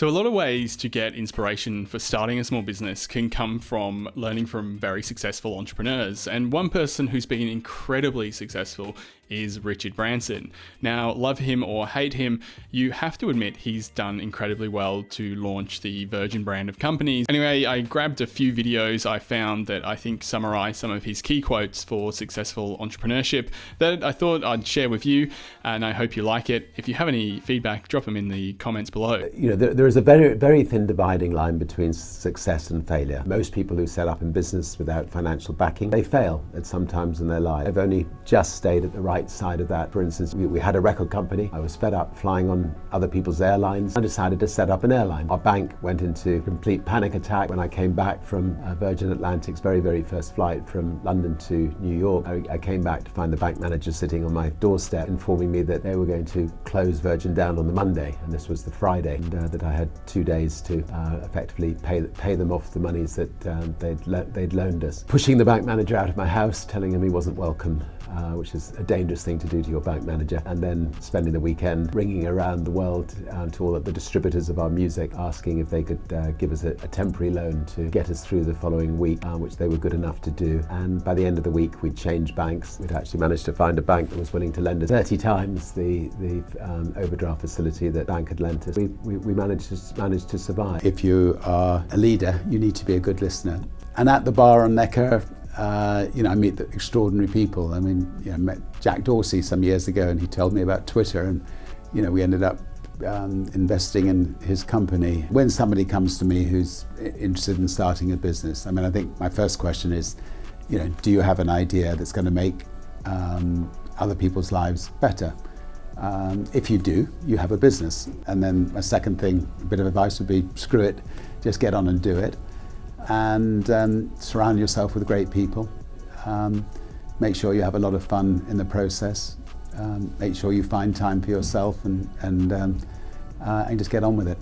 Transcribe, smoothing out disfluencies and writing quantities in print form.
So a lot of ways to get inspiration for starting a small business can come from learning from very successful entrepreneurs. And one person who's been incredibly successful is Richard Branson. Now, love him or hate him, you have to admit he's done incredibly well to launch the Virgin brand of companies. Anyway, I grabbed a few videos I found that I think summarize some of his key quotes for successful entrepreneurship that I thought I'd share with you, and I hope you like it. If you have any feedback, drop them in the comments below. There is a very, very thin dividing line between success and failure. Most people who set up in business without financial backing, they fail at some times in their life. I've only just stayed at the right side of that. For instance, we had a record company. I was fed up flying on other people's airlines. I decided to set up an airline. Our bank went into complete panic attack when I came back from Virgin Atlantic's very, very first flight from London to New York. I came back to find the bank manager sitting on my doorstep informing me that they were going to close Virgin down on the Monday, and this was the Friday, and that I had 2 days to effectively pay them off the monies that they'd loaned us. Pushing the bank manager out of my house, telling him he wasn't welcome, which is a dangerous thing to do to your bank manager, and then spending the weekend ringing around the world to all of the distributors of our music, asking if they could give us a temporary loan to get us through the following week, which they were good enough to do. And by the end of the week, we'd changed banks. We'd actually managed to find a bank that was willing to lend us 30 times the overdraft facility that bank had lent us. We managed to survive. If you are a leader, you need to be a good listener. And at the bar on Necker, I meet the extraordinary people. I met Jack Dorsey some years ago, and he told me about Twitter, and we ended up investing in his company. When somebody comes to me who's interested in starting a business, I think my first question is, do you have an idea that's going to make other people's lives better? If you do, you have a business. And then my second thing, a bit of advice would be, screw it, just get on and do it. And surround yourself with great people. Make sure you have a lot of fun in the process. Make sure you find time for yourself and just get on with it.